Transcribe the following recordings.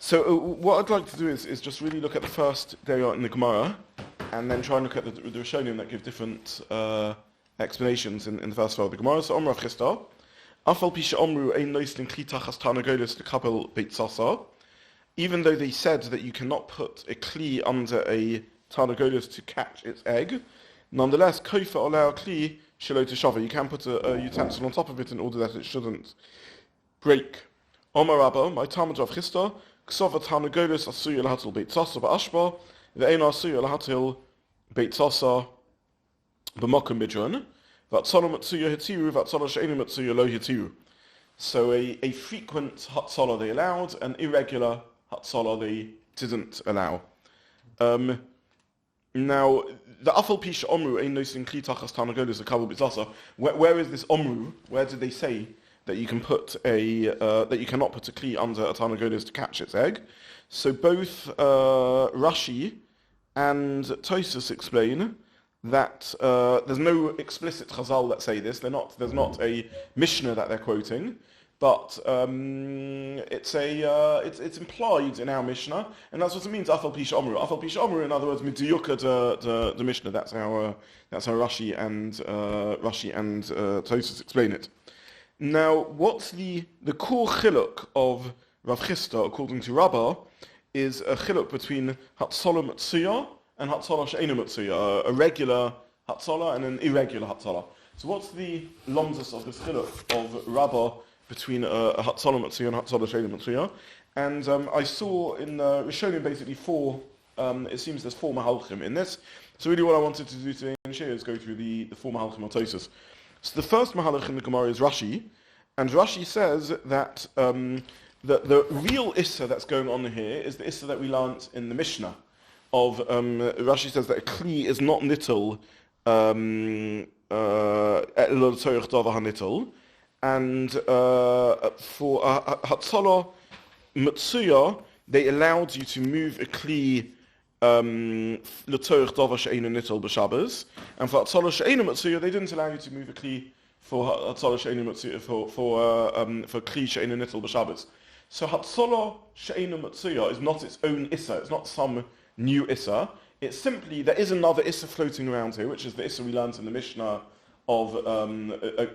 So what I'd like to do is just really look at the first day in the Gemara, and then try and look at the Rishonim that give different explanations in the first part of the Gemara. So Omrav Chisda, Afal Pisha Omru Ein Noistin Klitachas Tarnagolis to Kabel Beit Sasa. Even though they said that you cannot put a kli under a Tarnagolis to catch its egg, nonetheless, Kofa Olau Kli Shelo Teshava. You can put a utensil on top of it in order that it shouldn't break. Omar Rabba, my Talmud Rav Chisda, Ksova Tarnagolis Asuya Lahatil Beit Sasa Ba'ashba, Ve'ena Asuya Lahatil Beit Sasa B'mokum Bidron, Vatzola Matsuya Hitiru, Vatzola She'enu Matsuya Lo Hitiru. So a frequent Hatzola they allowed, an irregular Hatzola they didn't allow. Now, the Afal Pisha Omru Ein Nosin Kli Tachas Tarnagolis Kabel Beit Sasa. Where is this Omru? Where did they say that you can put that you cannot put a kli under a Tarnagolis to catch its egg? So both Rashi and Tosfos explain that there's no explicit Chazal that say this. There's not a Mishnah that they're quoting, but it's implied in our Mishnah, and that's what it means. Afal Pisha Omru. Afal Pisha Omru, in other words, midiyuka the Mishnah. That's how Rashi and Tosfos explain it. Now, what's the core chiluk of Rav Chisda, according to Rabbah, is a chiluk between Hatzola Matsuya and Hatzola She'enu Matsuya, a regular Hatzola and an irregular Hatzola. So what's the lomzus of this chiluk of Rabbah between a Hatzola Matsuya and Hatzola She'enu Matsuya? And I saw in Rishonim basically it seems there's four mahalchim in this. So really what I wanted to do today in Shiur is go through the four mahalchim of Tosfos. So the first mahalach in the Gemara is Rashi, and Rashi says that the real issa that's going on here is the issa that we learnt in the Mishnah. Rashi says that a kli is not nittel nittel, and for Hatzola Matsuya they allowed you to move a kli l'torich davar she'einu nittel b'Shabbos, and for Hatzola she'einu Matsuya they didn't allow you to move a kli for Hatzola she'einu Matsuya for kli she'einu nittel b'Shabbos. So Hatzola she'einu Matsuya is not its own issa. It's not some new issa. It's simply there is another issa floating around here, which is the issa we learned in the Mishnah of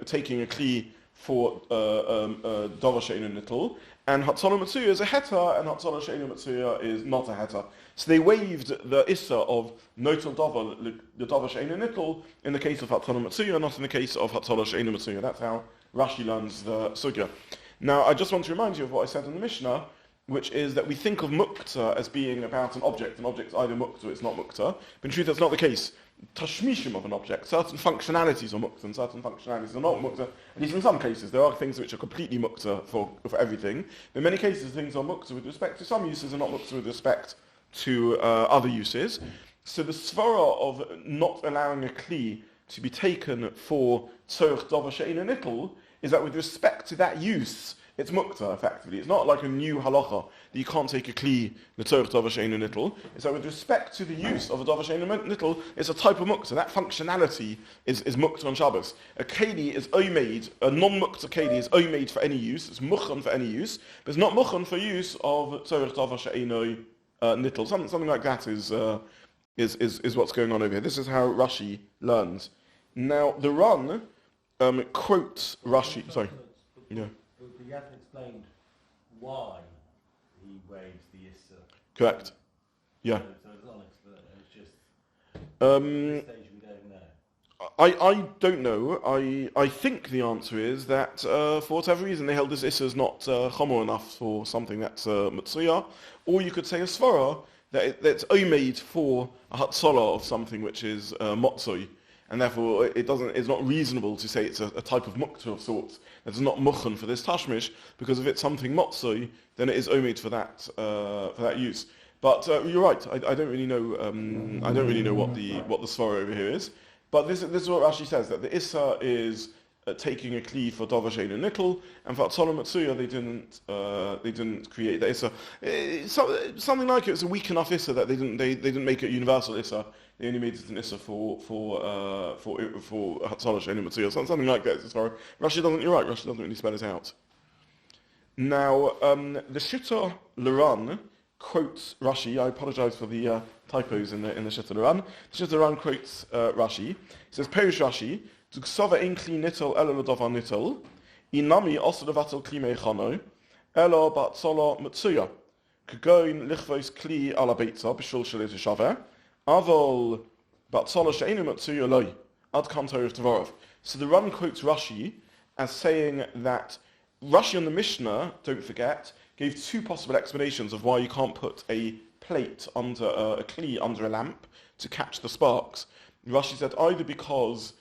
taking a kli for davar she'einu nittel. And Hatzola Matsuya is a heta, and Hatzola She'enu Matsuya is not a heta. So they waived the issa of notel davar, the davar She'enu nittel, in the case of Hatzola Matsuya, not in the case of Hatzola She'enu Matsuya. That's how Rashi learns the sugya. Now, I just want to remind you of what I said in the Mishnah, which is that we think of Muktza as being about an object. An object's either Muktza or it's not Muktza. But in truth, that's not the case. Tashmishim of an object, certain functionalities are Muktza and certain functionalities are not Muktza. At least in some cases, there are things which are completely Muktza for everything. In many cases, things are Muktza with respect to some uses and not Muktza with respect to other uses. So the svara of not allowing a kli to be taken for tzorich davar she'einu nittel is that with respect to that use, it's Muktza, effectively. It's not like a new halacha that you can't take a kli, the tzorich davar she'einu nittel. It's that with respect to the use of a davar she'einu nittel, it's a type of Muktza. That functionality is Muktza on Shabbos. A keli is omeid, a non-Muktza keli is omeid for any use, it's muchan for any use, but it's not muchan for use of tzorich davar she'einu nittel. Something like that is what's going on over here. This is how Rashi learns. Now, the Ran quotes Rashi, sorry. Yeah. But you haven't explained why he waives the issa. Correct. Yeah. So it's not explained. It's just at this stage we don't know. I don't know. I think the answer is that for whatever reason they held this issa is not chomer enough for something that's Matsuya, or you could say a svara that it's omeid for a hatzola of something which is motzoi. And therefore, it's not reasonable to say it's a type of mukta of sorts. It's not muchan for this tashmish, because if it's something motzoi, then it is omid for that use. But you're right. I don't really know. I don't really know what the svara over here is. But this is what Rashi says, that the issa is taking a kli for davar she'einu nittel, and for Hatzola Matsuya they didn't create the issa. Something like it was a weak enough issa that they didn't make it universal issa. They only made it an issa for Hatzola She'einu Matsuya, something like that. As far Rashi doesn't. You're right. Rashi doesn't really spell it out. Now, the Shitta Laran quotes Rashi. I apologize for the typos in the Shitta Laran. The Shitta Laran quotes Rashi. It says, Perish Rashi, Tuksava ein kli nitel elo l'davar nitel, inami also levatel kli meichano, elo batzola matsuya, kagoin lichvos kli ala beitza, b'shul shalit shaveh, avol batzola she'enu matsuya loy, ad kantor tvarov. So the Ran quotes Rashi as saying that Rashi on the Mishnah, don't forget, gave two possible explanations of why you can't put a plate under a kli under a lamp to catch the sparks. Rashi said either because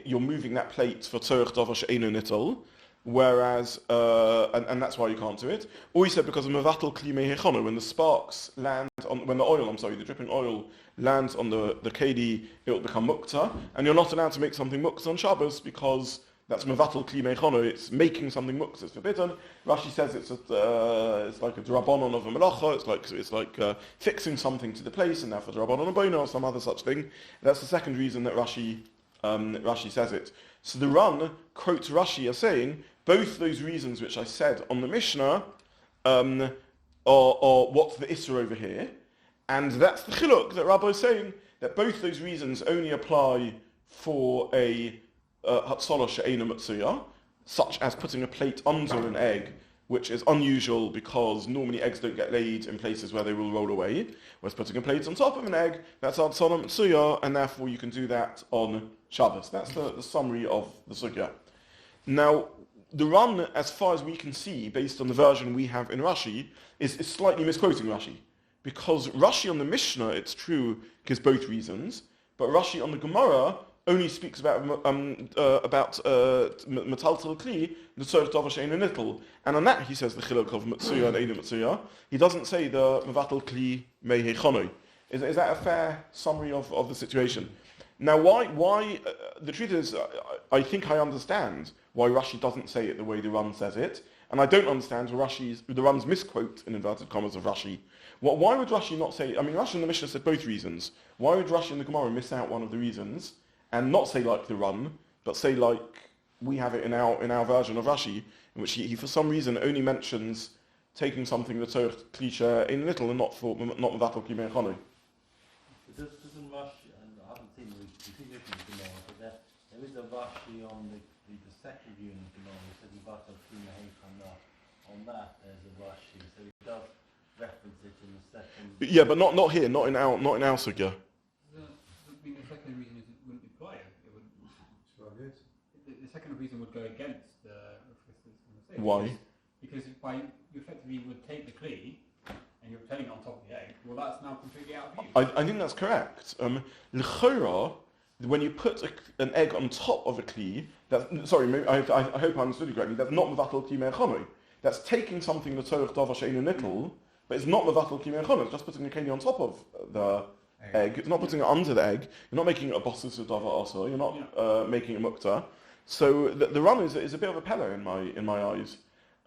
you're moving that plate for tzorech davar she'eino nitel, whereas and that's why you can't do it, or he said because of mevatel kli meichano, when the sparks land on, when the dripping oil lands on the keli, it will become Muktza, and you're not allowed to make something Muktza on Shabbos because that's mevatel kli meichano, it's making something Muktza, it's forbidden. Rashi says it's like a drabonon of a melachot, it's like fixing something to the place, and therefore drabonon a bono or some other such thing. That's the second reason that Rashi says it. So the Ran quotes Rashi as saying both those reasons which I said on the Mishnah are what's the Isser over here, and that's the chiluk that Rabbi is saying, that both those reasons only apply for a Hatzalah she'eina matsuya, such as putting a plate under an egg, which is unusual because normally eggs don't get laid in places where they will roll away, whereas putting a plate on top of an egg, that's Hatzalah matsuya, and therefore you can do that on Shabbos. That's the summary of the sugya. Now, the Ran, as far as we can see, based on the version we have in Rashi, is slightly misquoting Rashi. Because Rashi on the Mishnah, it's true, gives both reasons, but Rashi on the Gemara only speaks about metaltal kli, the tzorech davar she'eino nitel, and on that he says the chiluk of matsuya and einu matsuya. He doesn't say the mevatel kli meichano. Is that a fair summary of the situation? Now, why? The truth is, I think I understand why Rashi doesn't say it the way the Ran says it, and I don't understand the Ran's misquote in inverted commas of Rashi. Why would Rashi not say? I mean, Rashi in the Mishnah said both reasons. Why would Rashi in the Gemara miss out one of the reasons and not say like the Ran, but say like we have it in our version of Rashi, in which he for some reason only mentions taking something that's so cliche in little and not mevatel kli meichano. Doesn't Rashi, and I haven't seen the definition of Gemara, but there is a Rashi on the second unit of Gemara, it says mevatel kli meichano. On that there's a Rashi, so he does reference it in the second. Yeah, but not here, not in our sugya. I mean, the second reason is it wouldn't apply. It would. The second reason would go against the Mistake. Why? Because you effectively would take the kli and you're putting it on top of the egg. Well, that's now completely out of use. I think that's correct. L'chora, when you put an egg on top of a kli, I hope I understood you correctly. That's not mevatel kli meichano. That's taking something the tzorech davar she'eino nitel, but it's not mevatel kli meichano. It's just putting the kli on top of the egg. It's not putting it under the egg. You're not making it a bossus of davar also. You're not making it Muktza. So the Ran is a bit of a pella in my eyes.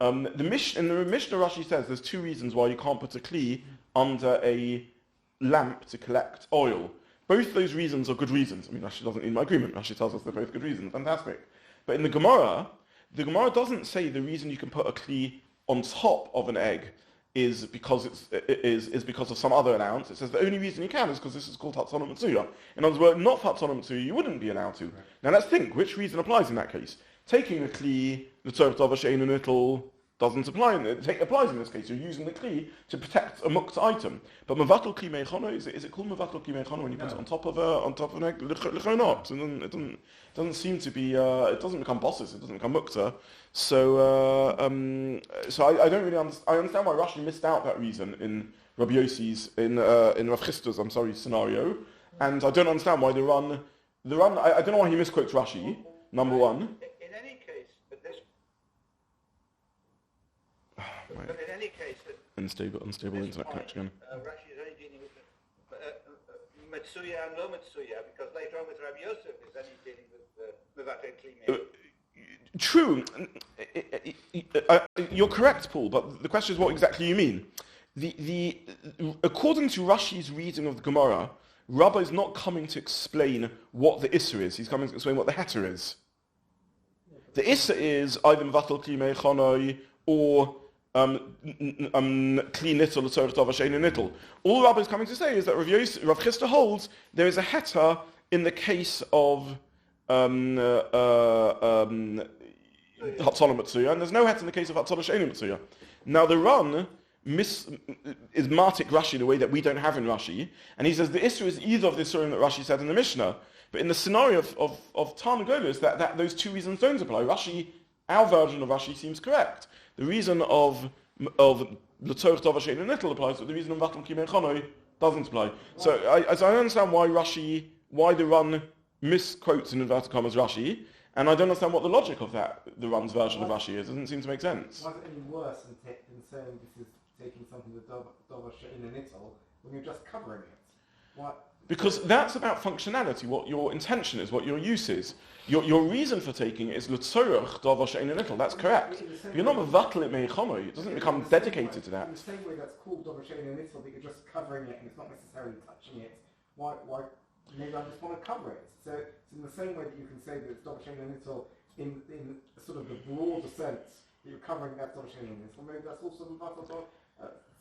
In the Mishnah Rashi says there's two reasons why you can't put a kli under a lamp to collect oil. Both those reasons are good reasons. I mean, Rashi doesn't need my agreement. Rashi tells us they're both good reasons. Fantastic. But in the Gemara doesn't say the reason you can put a kli on top of an egg is because is because of some other allowance. It says the only reason you can is because this is called Hatzalah Matsuya. In other words, not for Hatzalah Matsuya, you wouldn't be allowed to. Right. Now let's think, which reason applies in that case? Taking a kli, the tzorech davar she'eino nitel, doesn't apply. It applies in this case. You're using the kli to protect a Muktza item. But mevatel kli meichano, is it called mevatel kli meichano when you put it on top of an egg? L'chor not. And it doesn't seem to be. It doesn't become bosses. It doesn't become Muktza. So I don't really understand. I understand why Rashi missed out that reason in Rabbi Yossi's in Rav Chisda's scenario, and I don't understand why the Ran. I don't know why he misquotes Rashi. Number one. But in any case, unstable internet connection. Rashi is only dealing with Matsuya and no Matsuya, because later on with Rabbi Yosef is only dealing with mevatel kli. True. You're correct, Paul, but the question is what exactly you mean. According to Rashi's reading of the Gemara, Rabbi is not coming to explain what the Isser is, he's coming to explain what the Heter is. The Isser is either mevatel kli meichano or kli nittel l'tzorech davar she'eino nittel. All Rabbi is coming to say is that Rav Chisda holds there is a heta in the case of Hatzolah Matsuya, and there's no heta in the case of Hatzolah she'eino Matsuya. Now the Ran is Martik Rashi the way that we don't have in Rashi, and he says the issue is either of the Isurim that Rashi said in the Mishnah, but in the scenario of Tarnagolos, that those two reasons don't apply. Rashi, our version of Rashi seems correct. The reason of L'Tzorech Davar She'eino Nittel applies, but the reason of Vatal Kimei Chono doesn't apply. So I don't understand why the Ran misquotes in inverted commas Rashi, and I don't understand what the logic of the Ran's version of Rashi is. It doesn't seem to make sense. Why is it any worse than saying this is taking something with Davar She'eino Nittel when you're just covering it? Why? Because that's about functionality, what your intention is, what your use is. Your reason for taking it is L'Tzorech Davar She'eino Nittel, that's correct. You're not mevatel it meichono, it doesn't become dedicated to that. In the same way that's called Davar She'eino Nittel, but you're just covering it and it's not necessarily touching it. Why? Maybe I just want to cover it. So it's in the same way that you can say that it's Davar She'eino Nittel in sort of the broader sense that you're covering that Davar She'eino Nittel. Maybe that's also mevatel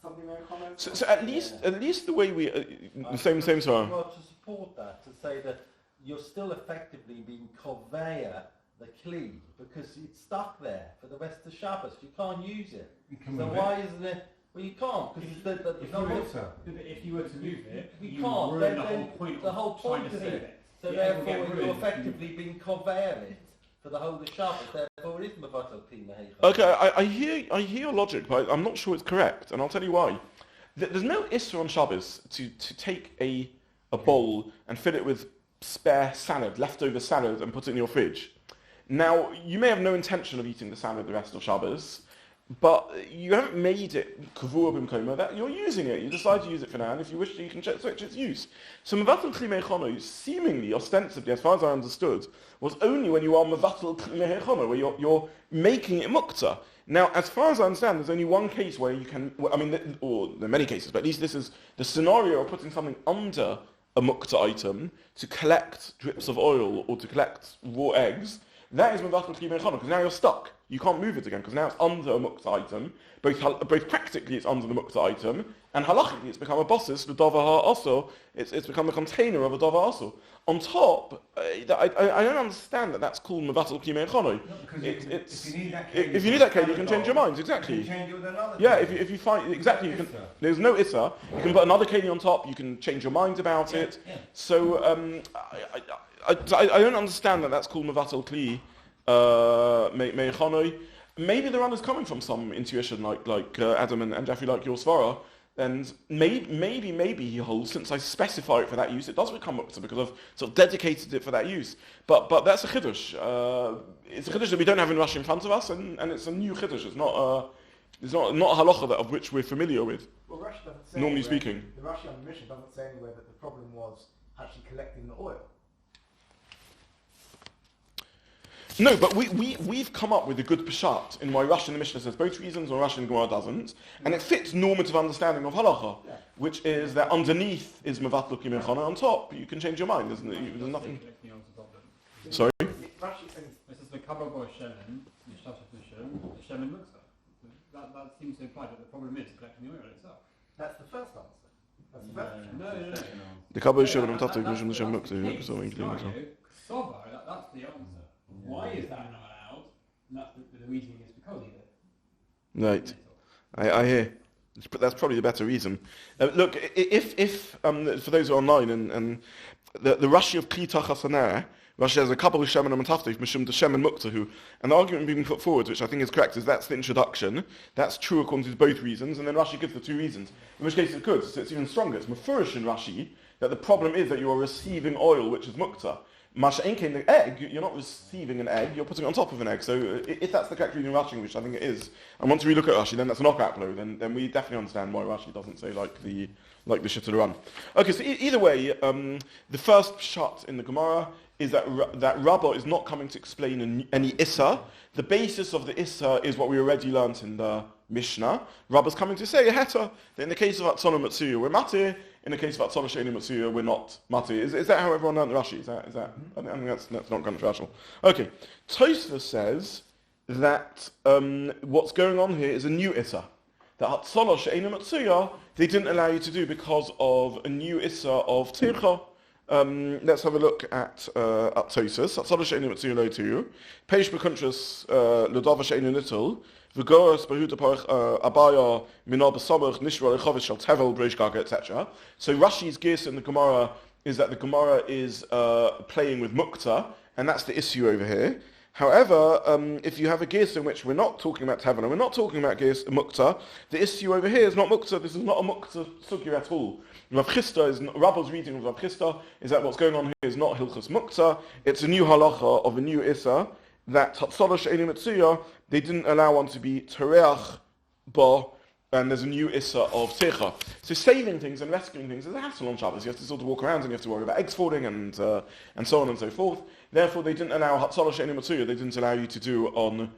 something there in comments. So at least the way we same sorry. Well, to support that, to say that you're still effectively being konveya the kli because it's stuck there for the rest of Shabbos. You can't use it. So why isn't it? Well, you can't because if you were to move it, you can't. Ruin Then the whole point of of it. So Yeah, therefore, you're effectively being konveya it for the whole of Shabbos. Therefore, it is mevatel kli meheichon. Okay, I hear your logic, but I'm not sure it's correct, and I'll tell you why. There's no issur on Shabbos to take a bowl and fill it with spare salad, leftover salad, and put it in your fridge. Now, you may have no intention of eating the salad the rest of Shabbos, but you haven't made it kavua b'mkoma, that you're using it. You decide to use it for now, and if you wish to, you can switch its use. So mevatel kli meichono, seemingly, ostensibly, as far as I understood, was only when you are mevatel kli meichono, where you're making it muktza. Now, as far as I understand, there's only one case where you can, or there are many cases, but at least this is the scenario of putting something under a muktza item to collect drips of oil or to collect raw eggs. That is mevatel kli meichono, because now you're stuck. You can't move it again, because now it's under a muktza item. Both practically it's under the muktza item, and halachically it's become a bosses, the davar ha'aso, it's become the container of a davar aso. On top, I don't understand that that's called mevatel kli meichono. If you need that cake, you can change your minds, exactly. You can change it with another If you find, exactly, you can, there's no issa, you can put another keli on top, you can change your mind about it. Yeah. So, I don't understand that that's called mevatel kli meichono. Maybe the run is coming from some intuition like Adam and Jeffrey, like your svara, and maybe he holds, since I specify it for that use, it does become Muktza because I've sort of dedicated it for that use. But that's a chiddush. It's a chiddush that we don't have in Rashi in front of us, and it's a new chiddush. It's not a halacha of which we're familiar with. Well, Rashi doesn't say normally anywhere, speaking. The Rashi on the Mishnah doesn't say anywhere that the problem was actually collecting the oil. No, but we've come up with a good peshat in why Rashi in the Mishnah says both reasons, or Rashi in the Gemara doesn't, and it fits normative understanding of halacha, which is that underneath is mevatel kli meichono, on top you can change your mind. There's nothing. Sorry. Rashi says this is the chaburah shemen, shemen muktza. That seems to imply that the problem is collecting the oil itself. that's the first answer. That's the first answer. No. The chaburah shemen tatek mishum the shem muktza. That's the answer. Why is that not allowed? And that's the reasoning is because of it. Right. I hear. That's probably the better reason. Look, if for those who are online, and the Rashi of Kli Tachas Rashi has a couple of Shemen and Mataftif, Mishum the Shemen Muktahu, and the argument being put forward, which I think is correct, is that's the introduction. That's true according to both reasons, and then Rashi gives the two reasons. In which case it's good, so it's even stronger. It's Mefurish in Rashi that the problem is that you are receiving oil, which is Mukta. Masha'enkein, the egg, you're not receiving an egg, you're putting it on top of an egg. So if that's the correct reading of Rashi, which I think it is, and once we look at Rashi, then that's a knockout blow, then we definitely understand why Rashi doesn't say like the Shittul Run. Okay, so either way, the first shot in the Gemara is that Rabbah is not coming to explain any Issa. The basis of the Issa is what we already learnt in the Mishnah. Rabbah's coming to say, Heta, that in the case of Hatzolah Matsuya, we're Matir. In the case of Hatzolah She'eino Matsuya, we're not Matir. Is that how everyone learnt Rashi? Is that? I think that's not controversial. Okay. Tosfos says that what's going on here is a new Issa. The Hatzalah She'eina Matsuya, they didn't allow you to do because of a new Issa of Tircha. Let's have a look at Tosus. Hatzalah She'eina Matsuya Lo Tiru. Peish B'Kuntrus L'Dava She'eina Nittel. V'Goras B'Huda Parach Abaya Minal B'Samach Nishra Lechovish Shal Tevel Breish Gaga, etc. So Rashi's gears in the Gemara is that the Gemara is playing with Muktza, and that's the issue over here. However, if you have a gears in which we're not talking about Tevel, and we're not talking about gears Muktza, the issue over here is not Muktza. This is not a Muktza sugya at all. Rav Chisda is Rabba's reading of Rav Chisda is that what's going on here is not Hilchas Muktza. It's a new halacha of a new Issa that Hatzalah She'eina Matsuya, they didn't allow one to be Tereach Ba, and there's a new Issa of Techa. So saving things and rescuing things is a hassle on Shabbos. You have to sort of walk around and you have to worry about eggs falling and so on and so forth. Therefore, they didn't allow Hatzalah She'eina Matsuya, they didn't allow you to do on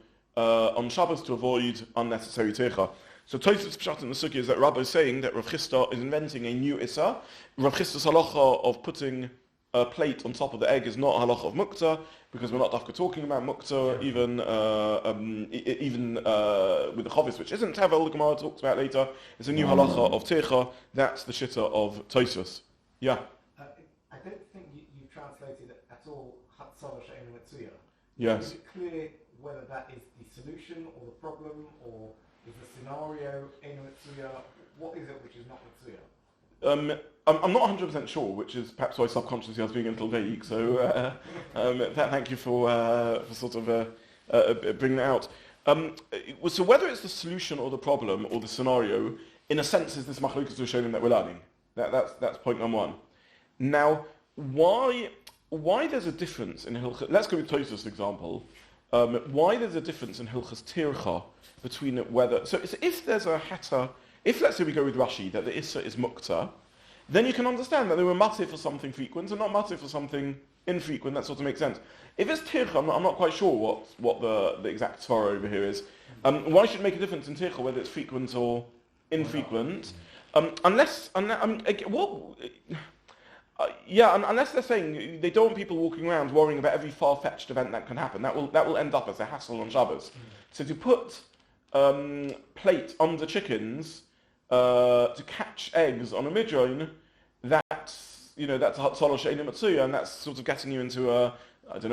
Shabbos to avoid unnecessary Techa. So Tosfos Pshat in the Sugya is that Rabbi is saying that Rav Chisda is inventing a new Issa. Rav Chisda's halacha of putting a plate on top of the egg is not a halacha of Muktza, because we're not dafka talking about Muktza, even with the Chavis, which isn't Tevel, the Gemara talks about later. It's a new halacha of Techa. That's the shitta of Tosfos. Yeah. I don't think you translated at all Hatzalah She'eina Matsuya. Yes. Is it clear whether that is the solution or the problem, or is the scenario Eina Matsuya? What is it which is not Matsuya? I'm not 100% sure, which is perhaps why subconsciously I was being a little vague. So thank you for sort of bringing that out. So whether it's the solution or the problem or the scenario, in a sense, is this machlokas rishonim that we're learning. That's point number one. Now, why there's a difference in Hilchas? Let's go with Tosfos example. Why there's a difference in Hilchas Tircha between whether. So if there's a heta, if let's say we go with Rashi that the Issa is Muktza, then you can understand that they were matir for something frequent and not matir for something infrequent. That sort of makes sense. If it's Tircha, I'm not quite sure what the exact svara over here is. Why should it make a difference in Tircha whether it's frequent or infrequent? Unless they're saying they don't want people walking around worrying about every far-fetched event that can happen. That will end up as a hassle on Shabbos. So to put plate under chickens to catch eggs on a midron, that's Hatzalah She'eina Matsuya, and that's sort of getting you into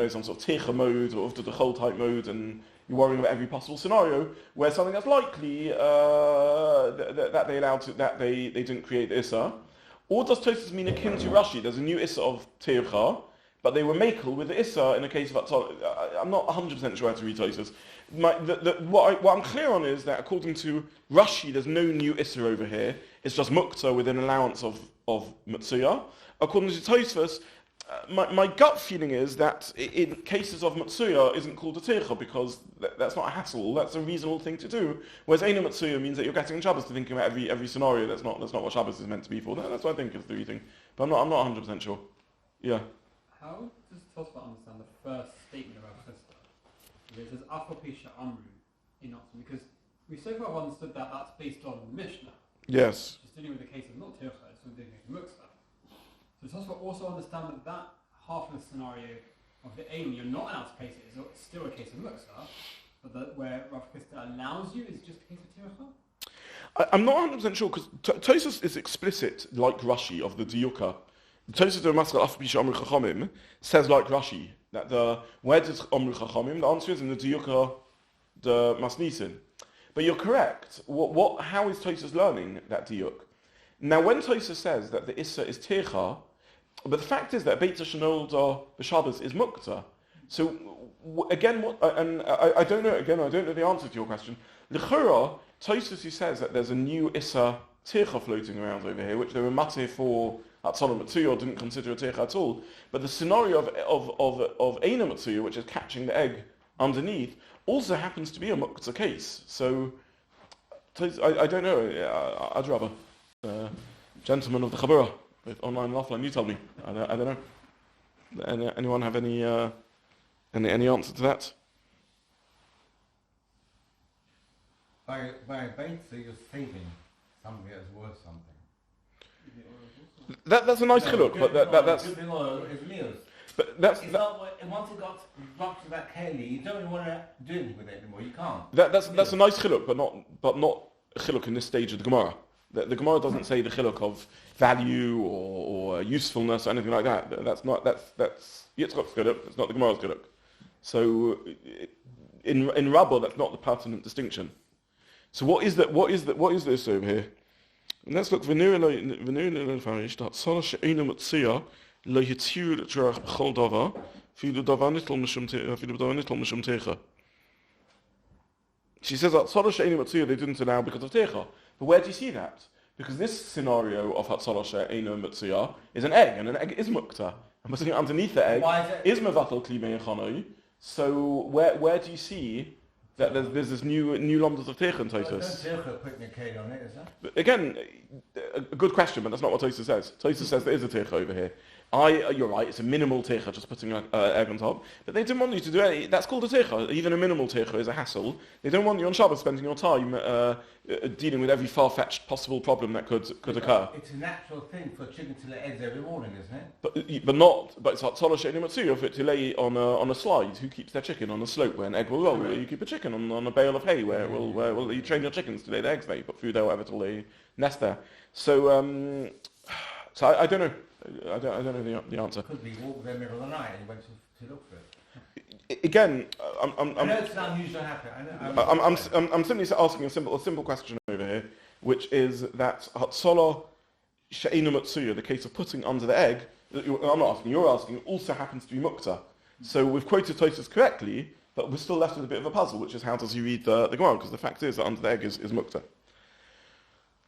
some sort of Techa mode or the whole type mode, and you're worrying about every possible scenario where something that's likely that they allowed to, that they didn't create the Issa. Or does Tosfos mean akin to Rashi? There's a new Issa of Tircha, but they were makel with the Issa in the case of Hatzalah. I'm not 100% sure how to read Tosfos. What I'm clear on is that according to Rashi, there's no new Issa over here. It's just Muktza with an allowance of Matsuya. According to Tosfos, my gut feeling is that in cases of Matsuya isn't called a Tircha because that's not a hassle. That's a reasonable thing to do. Whereas Eina Matsuya means that you're getting Shabbos to thinking about every scenario. That's not what Shabbos is meant to be for. That's what I think is the reading. But I'm not 100% sure. Yeah. How does Tosfos understand the first statement about Chisda? It says Afal Pisha Amru in Otzim, because we so far have understood that that's based on the Mishnah. Yes. It's dealing with the case of not Tircha, it's dealing with Muktza. So Tosfos also understand that half of the scenario of the aim you're not allowed to place it is still a case of Muktza, but where Rav Chisda allows you is just a case of Tircha? I'm not 100% sure because Tosfos is explicit like Rashi of the Diyuka. Tosfos the Masechet Afal Pisha Amru Chachamim says like Rashi that where does Amru Chachamim? The answer is in the Diyuka, the Masnisin. But you're correct. How is Tosfos learning that Diyuk? Now, when Tosfos says that the Issa is Tircha, but the fact is that Beit Shenolda B'Shabbos is Muktza. So again, I don't know. Again, I don't know the answer to your question. L'chura, Tosfos who says that there's a new Issa Tircha floating around over here, which they were matir for Hatzalah Matsuya, didn't consider a Tircha at all. But the scenario of Eina Matsuya, which is catching the egg underneath, also happens to be a Muktza case. So I don't know. I'd rather gentlemen of the chaburah, both online and offline. You tell me. I don't know. Anyone have any answer to that? By Beitza, you're saving something that's worth something. That's a nice chiluk, but that's But that's It's not what, and once it got rocked to that Kelly, you don't even want to do anything with it anymore. You can't. that's a nice chiluk, but not a chiluk in this stage of the Gemara. The Gemara doesn't say the chiluk of value or usefulness or anything like that. That's Yitzchak's chiluk. It's not the Gemara's chiluk. So in Rabbah, that's not the pertinent distinction. So what is this over here? And let's look. She says that they didn't allow because of Techa. But where do you see that? Because this scenario of Hatzalah She'eino Mitzuyah is an egg, and an egg is Muktza. And sitting underneath the egg is Mevatel Kli Meichano. So where do you see that there's this new lambdas of Techa in Tosfos? Putting a K on it, is that? But again, a good question, but that's not what Tosfos says. Tosfos says there is a Techa over here. You're right, it's a minimal techa, just putting an egg on top. But they didn't want you to do it. That's called a techa. Even a minimal techa is a hassle. They don't want you on Shabbos spending your time dealing with every far-fetched possible problem that could occur. It's a natural thing for chicken to lay eggs every morning, isn't it? But it's Hatzalah She'eino Mitzuyah for it to lay on a slide. Who keeps their chicken on a slope where an egg will roll? Right. You keep a chicken on a bale of hay where you train your chickens to lay their eggs there. You put food there, whatever, till they nest there. So I don't know. I don't know the answer. Could be walk there middle of the night and you went to look for it. Again, I know it's an unusual habit. I'm simply asking a simple question over here, which is that Hatzalah She'eino Mitzuyah, the case of putting under the egg. I'm not asking. You're asking. Also happens to be Muktza. So we've quoted Tosfos correctly, but we're still left with a bit of a puzzle, which is how does he read the Gemara? Because the fact is that under the egg is Muktza.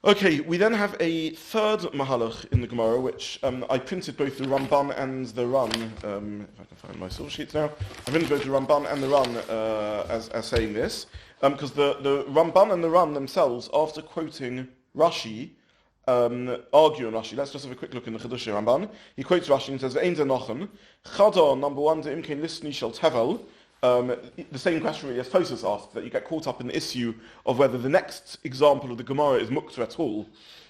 Okay, we then have a third mahalach in the Gemara, which I printed both the Ramban and the Ran. If I can find my source sheets now, I printed both the Ramban and the Ran as saying this, because the Ramban and the Ran themselves, after quoting Rashi, argue on Rashi. Let's just have a quick look in the Chedushei Ramban. He quotes Rashi and says, "Ve'ein zenochen chadar number one de imkein lisni shel tevel." The same question really as Tosfos asked, that you get caught up in the issue of whether the next example of the Gemara is Muktza at all.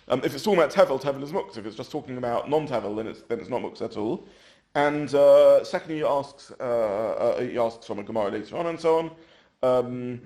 If it's talking about Tevel, Tevel is Muktza. If it's just talking about non-Tevel, then it's not Muktza at all. And secondly, he asks from a Gemara later on and so on.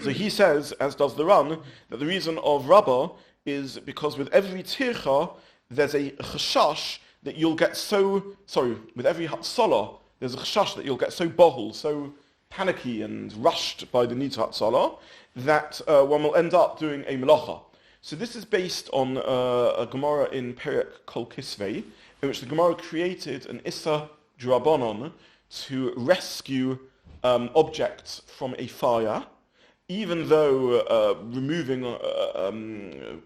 So he says, as does the Ran, that the reason of Rabbah is because with every tircha, there's a chashash that you'll get with every hatzalah, there's a chashash that you'll get so bohul, so panicky and rushed by the need to hatzalah, that one will end up doing a melacha. So this is based on a Gemara in Perek Kol Kisvei, in which the Gemara created an Issa Drabanon to rescue objects from a fire, even though removing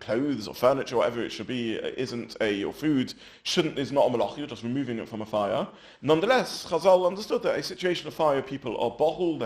clothes or furniture, or whatever it should be, or food is not a malach, you're just removing it from a fire. Nonetheless, Chazal understood that a situation of fire, people are bohul,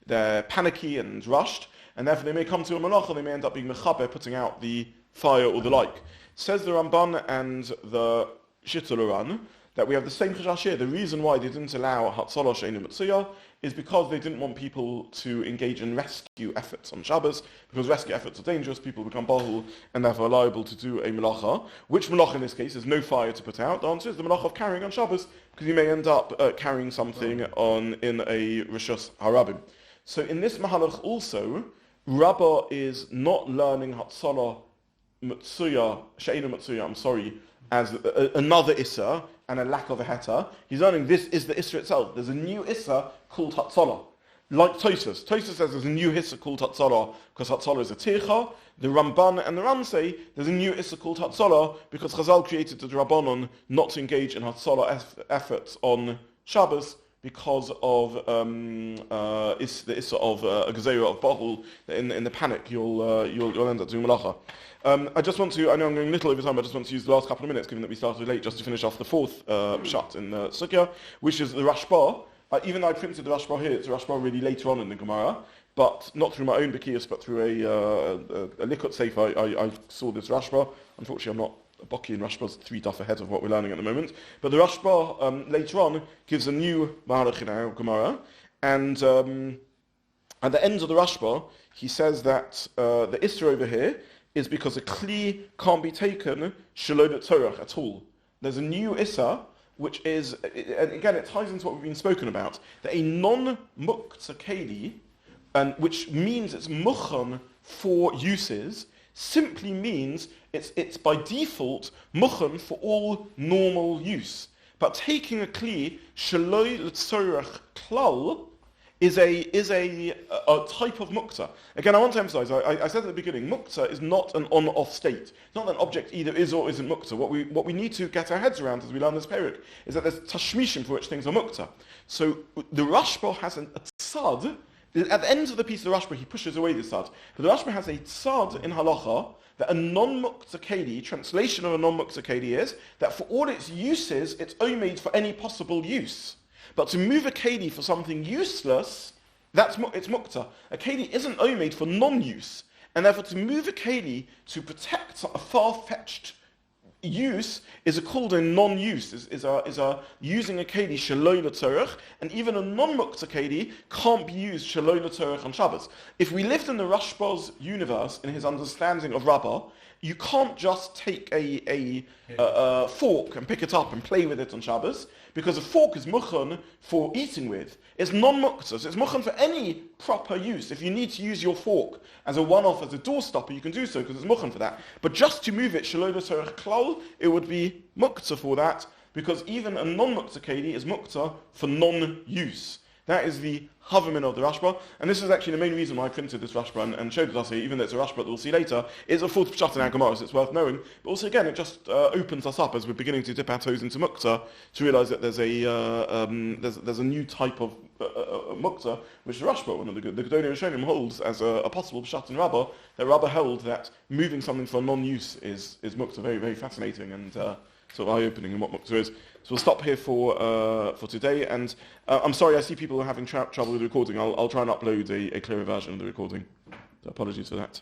they're panicky and rushed, and therefore they may come to a malach and they may end up being mechaber, putting out the fire or the like. Says the Ramban and the Shittul Ran that we have the same chashash here. The reason why they didn't allow Hatzalah She'eino Mitzuyah is because they didn't want people to engage in rescue efforts on Shabbos, because rescue efforts are dangerous, people become bohul, and therefore liable to do a melacha. Which melacha in this case is no fire to put out? The answer is the melacha of carrying on Shabbos, because you may end up carrying something in a Rishus Harabim. So in this mahalach also, Rabbah is not learning Hatzalah She'eino Mitzuyah, as another Issa and a lack of a heta. He's learning this is the Issa itself. There's a new Issa called Hatzalah. Like Tosfos. Tosfos says there's a new Issa called Hatzalah because Hatzalah is a tircha. The Ramban and the Ran say there's a new Issa called Hatzalah because Chazal created the Rabbanon not to engage in Hatzalah efforts on Shabbos because of the Issa of a Gezerah of Bahul. In the panic, you'll end up doing Malacha. I know I'm going a little over time, but I just want to use the last couple of minutes, given that we started late, just to finish off the fourth pshat in the Sukkah, which is the Rashba. Even though I printed the Rashba here, it's a Rashba really later on in the Gemara, but not through my own Bekias, but through a Likut Sefer. I saw this Rashba. Unfortunately, I'm not a Baki in Rashba's 3 daf ahead of what we're learning at the moment. But the Rashba later on gives a new Mahalach in our Gemara, and at the end of the Rashba, he says that the Isra over here is because a Kli can't be taken Shalom Torah at all. There's a new Issa which is, and again, it ties into what we've been spoken about, that a non-Muktza keli, and which means it's muchan for uses, simply means it's by default muchan for all normal use. But taking a kli shaloi l'tzorech klal is a type of Muktza. Again, I want to emphasize, I said at the beginning, Muktza is not an on-off state. It's not that an object either is or isn't Muktza. What we need to get our heads around as we learn this perek is that there's tashmishim for which things are Muktza. So the Rashba has a tzad. At the end of the piece of the Rashba, he pushes away the tzad. But the Rashba has a tzad in Halacha that a non-Muktza keli, translation of a non-Muktza keli is that for all its uses, it's omeid for any possible use. But to move a keli for something useless, it's Muktza. A keli isn't omeid for non-use. And therefore to move a keli to protect a far-fetched use is called a non-use, is a using a keli shaloi l'tzorech, and even a non-Muktza keli can't be used shaloi l'tzorech on Shabbos. If we lived in the Rashba's universe, in his understanding of Rabbah, you can't just take a fork and pick it up and play with it on Shabbos, because a fork is muchan for eating with. It's non-Muktza, so it's muchan for any proper use. If you need to use your fork as a one-off, as a door stopper, you can do so because it's muchan for that. But just to move it, shaloi l'tzorech klal, it would be Muktza for that, because even a non-Muktza keli is Muktza for non-use. That is the Havamin of the Rashba, and this is actually the main reason why I printed this Rashba and showed it us here, even though it's a Rashba that we'll see later. It's a fourth Pshat in our Gemara, so it's worth knowing. But also, again, it just opens us up as we're beginning to dip our toes into Muktza to realise that there's a new type of Muktza, which the Rashba, one of the Gedolim Rishonim, holds as a possible Pshat in Rabbah, that Rabbah held that moving something for non-use is Muktza. Very, very fascinating and sort of eye-opening in what Muktza is. So we'll stop here for today, and I'm sorry, I see people are having trouble with the recording. I'll try and upload a clearer version of the recording. So apologies for that.